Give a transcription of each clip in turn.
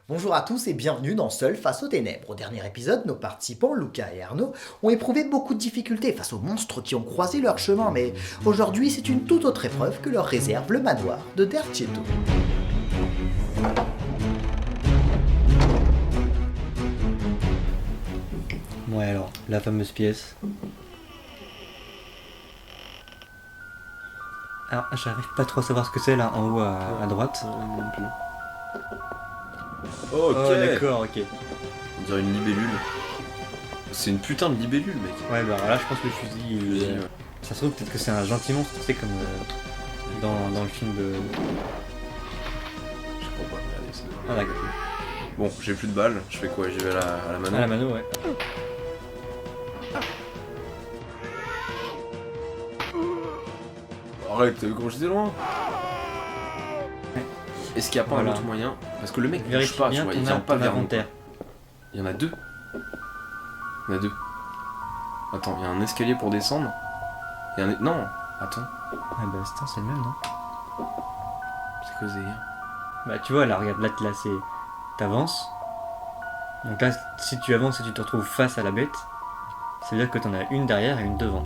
Bonjour à tous et bienvenue dans Seul face aux ténèbres. Au dernier épisode, nos participants, Lucas et Arnaud, ont éprouvé beaucoup de difficultés face aux monstres qui ont croisé leur chemin, mais aujourd'hui c'est une toute autre épreuve que leur réserve le manoir de Dercetto. Ouais, alors, la fameuse pièce. Alors, j'arrive pas trop à savoir ce que c'est là, en haut à droite. Non plus. Oh, Ok. d'accord, ok. On dirait une libellule. C'est une putain de libellule, mec. Ouais, bah alors là, je pense que le fusil. Ouais. Ça se trouve, peut-être que c'est un gentil monstre, tu sais, comme dans le film de. Je crois pas. Regardez, c'est Ah, d'accord. Bon, j'ai plus de balles. Je fais quoi? J'y vais à la mano. Ah, la mano, ouais. Arrête, t'as vu comment j'étais loin? Est-ce qu'il n'y a pas Voilà. un autre moyen? Parce que le mec bouge Vérifie pas, tu bien vois, il ton, vient pas ton vers nous. inventaire. Il y en a deux. Il y en a deux. Attends, il y a un escalier pour descendre. Il y a un... Non, attends. Ah, bah, c'est le même, non? C'est quoi ce délire? Bah, tu vois, là, regarde, là c'est. T'avances. Donc là, si tu avances et tu te retrouves face à la bête, ça veut dire que t'en as une derrière et une devant.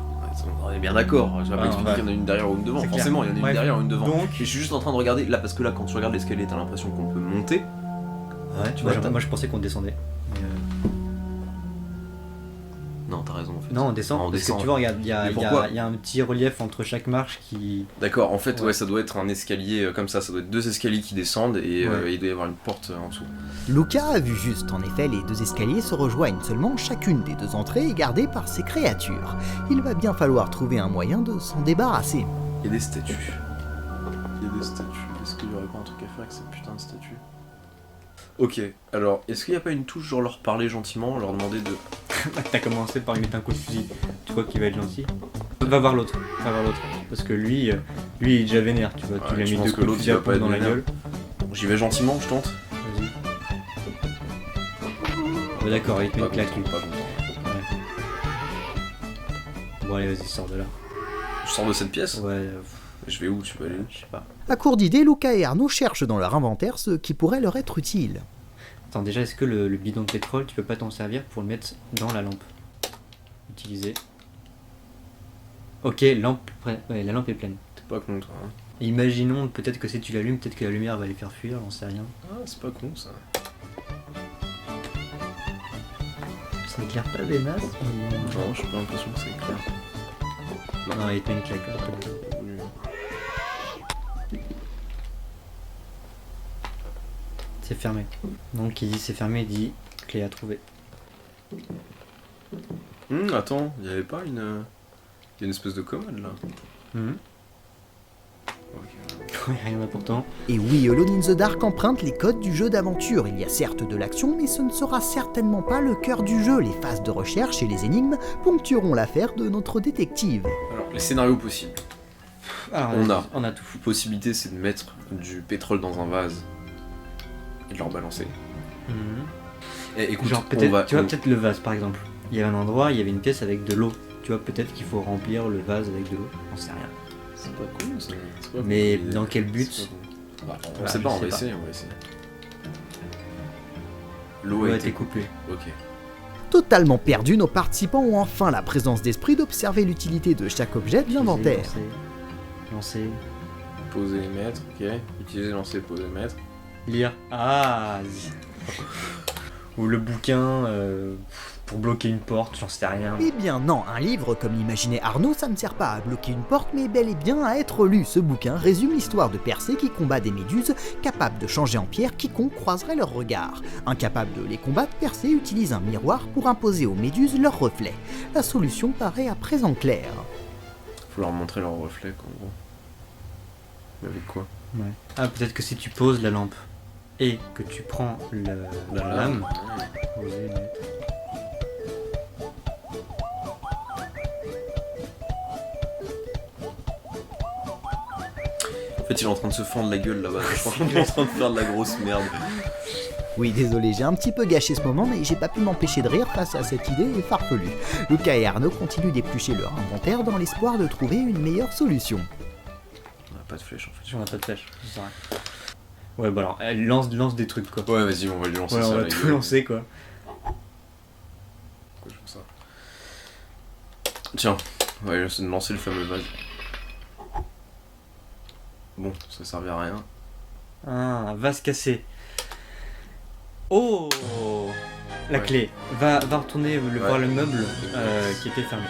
On est bien d'accord, je vais pas Ah, expliquer ouais. qu'il y en a une derrière ou une devant. C'est clair. Forcément, il y en a une Ouais. derrière ou une devant. Donc- Et je suis juste en train de regarder là parce que là, quand tu regardes l'escalier, t'as l'impression qu'on peut monter. Ouais, tu vois, moi je pensais qu'on descendait. Non, t'as raison en fait. Non, on descend. Ah, on parce descend. que tu vois, regarde, il y Mais pourquoi a un petit relief entre chaque marche qui. D'accord, en fait, Ouais. ouais, ça doit être un escalier comme ça doit être deux escaliers qui descendent et Ouais. il doit y avoir une porte en dessous. Lucas a vu juste, en effet, les deux escaliers se rejoignent seulement, chacune des deux entrées est gardée par ces créatures. Il va bien falloir trouver un moyen de s'en débarrasser. Il y a des statues. Il y a des statues. Est-ce qu'il y aurait pas un truc à faire avec ces putains de statues? Ok, alors, est-ce qu'il n'y a pas une touche, genre leur parler gentiment, leur demander de. T'as commencé par lui mettre un coup de fusil. Tu crois qu'il va être gentil? Va voir l'autre. Parce que lui, il est déjà vénère, tu vois. Tu Ouais, lui as je mis pense deux que coups de l'autre, fusil il à va pas pompe être dans la vénère. gueule. Bon, j'y vais gentiment, je tente. Vas-y. Ouais, d'accord, il te met Pas une claque, lui. content, pas content. Ouais. Bon, allez, vas-y, sors de là. Je sors de cette pièce. Ouais, Je vais où? Tu peux aller où? je sais pas. À court d'idées, Lucas et Arnaud cherchent dans leur inventaire ce qui pourrait leur être utile. Attends, déjà, est-ce que le bidon de pétrole, tu peux pas t'en servir pour le mettre dans la lampe? Utiliser. Ok, lampe. Ouais, la lampe est pleine. T'es pas con, toi. Hein. Imaginons peut-être que si tu l'allumes, peut-être que la lumière va les faire fuir, j'en sais rien. Ah, c'est pas con ça. Ça n'éclaire pas des masses Non, j'ai pas l'impression que c'est clair. Non, il te met une claque. là. C'est fermé. Donc il dit c'est fermé, il dit clé à trouver. Attends, il y avait pas une. Il y a une espèce de commode là. Ok. Ouais, rien d'important. Et oui, Alone in the Dark emprunte les codes du jeu d'aventure. Il y a certes de l'action, mais ce ne sera certainement pas le cœur du jeu. Les phases de recherche et les énigmes ponctueront l'affaire de notre détective. Alors, les scénarios possibles. Alors, on a tout. La possibilité, c'est de mettre du pétrole dans un vase et de le rebalancer. Et écoute, Genre on peut-être, va. tu vois, peut-être le vase par exemple. Il y avait un endroit, il y avait une pièce avec de l'eau. Tu vois, peut-être qu'il faut remplir le vase avec de l'eau. On sait rien. C'est pas con, ça. C'est pas con, Mais l'idée. dans quel but? C'est pas con. Bah, on Bah, sait je pas, on sais va pas. essayer, on va essayer. L'eau Ouais, a été t'es coupée. coupé. Ok. Totalement perdus, nos participants ont enfin la présence d'esprit d'observer l'utilité de chaque objet de l'inventaire. Lancer. Poser, mettre, ok. Utiliser, lancer, poser, mettre. Lire. Ah. Ou le bouquin pour bloquer une porte, j'en sais rien. Eh bien non, un livre, comme l'imaginait Arnaud, ça ne sert pas à bloquer une porte, mais bel et bien à être lu. Ce bouquin résume l'histoire de Persée qui combat des méduses, capables de changer en pierre quiconque croiserait leur regard. Incapable de les combattre, Persée utilise un miroir pour imposer aux méduses leur reflet. La solution paraît à présent claire. Faut leur montrer leur reflet, quoi, en gros. Mais avec quoi? Ouais. Ah, peut-être que si tu poses la lampe et que tu prends la lame. Poser, mettre. En fait, il est en train de se fendre la gueule là-bas. Franchement, il est en train de faire de la grosse merde. Oui, désolé, j'ai un petit peu gâché ce moment, mais j'ai pas pu m'empêcher de rire face à cette idée farfelue. Lucas et Arnaud continuent d'éplucher leur inventaire dans l'espoir de trouver une meilleure solution. On a pas de flèche en fait. On a pas de flèche, ça sert à rien. Ouais, bah alors, elle lance des trucs quoi. Ouais, vas-y, on va lui lancer Ouais, ça. on va la tout gueule. lancer quoi. Pourquoi je fais ça? Tiens, on va lui lancer le fameux vase. Bon, ça servait à rien. Ah, un vase cassé. Oh, la Ouais. clé. Va retourner voir le meuble Exact. qui était fermé.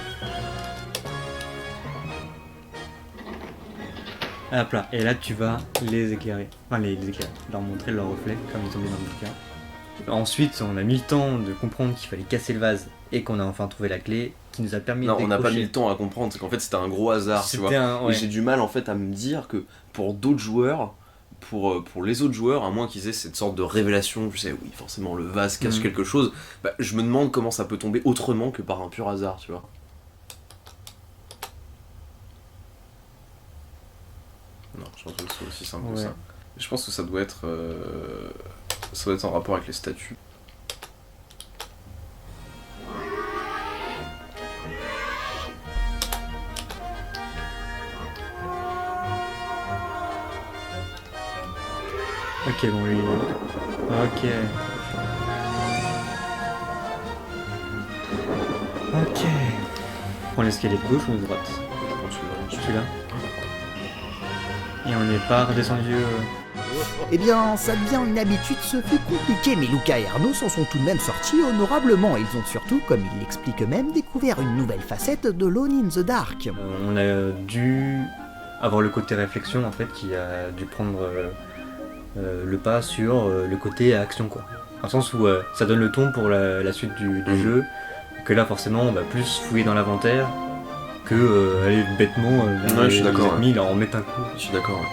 Hop là, et là tu vas les éclairer. Enfin, les éclairer, leur montrer leur reflet comme ils ont mis dans le bouquin. Ensuite, on a mis le temps de comprendre qu'il fallait casser le vase et qu'on a enfin trouvé la clé qui nous a permis Non, de on n'a pas mis décrocher. le temps à comprendre, c'est qu'en fait c'était un gros hasard, tu vois. C'était un. Et Ouais. j'ai du mal en fait à me dire que pour d'autres joueurs, pour les autres joueurs, à moins qu'ils aient cette sorte de révélation, tu sais, oui, forcément le vase cache Mhm. quelque chose, bah, je me demande comment ça peut tomber autrement que par un pur hasard, tu vois. Non, je pense que c'est aussi simple que Ouais. ça. Je pense que ça doit être en rapport avec les statues. Ok, bon, lui. Ok. Ok. Prends l'escalier de gauche ou de droite? Je pense que Celui-là. Et on n'est pas redescendu. Eh bien, ça devient une habitude, ce fut compliqué, mais Lucas et Arnaud s'en sont tout de même sortis honorablement. Ils ont surtout, comme ils l'expliquent eux-mêmes, découvert une nouvelle facette de Alone in the Dark. On a dû avoir le côté réflexion en fait qui a dû prendre le pas sur le côté action quoi. Dans le sens où ça donne le ton pour la suite du jeu, que là forcément on va plus fouiller dans l'inventaire que aller bêtement vers Ouais, je suis les d'accord, ennemis, leur en mettre un coup. Je suis d'accord. Ouais.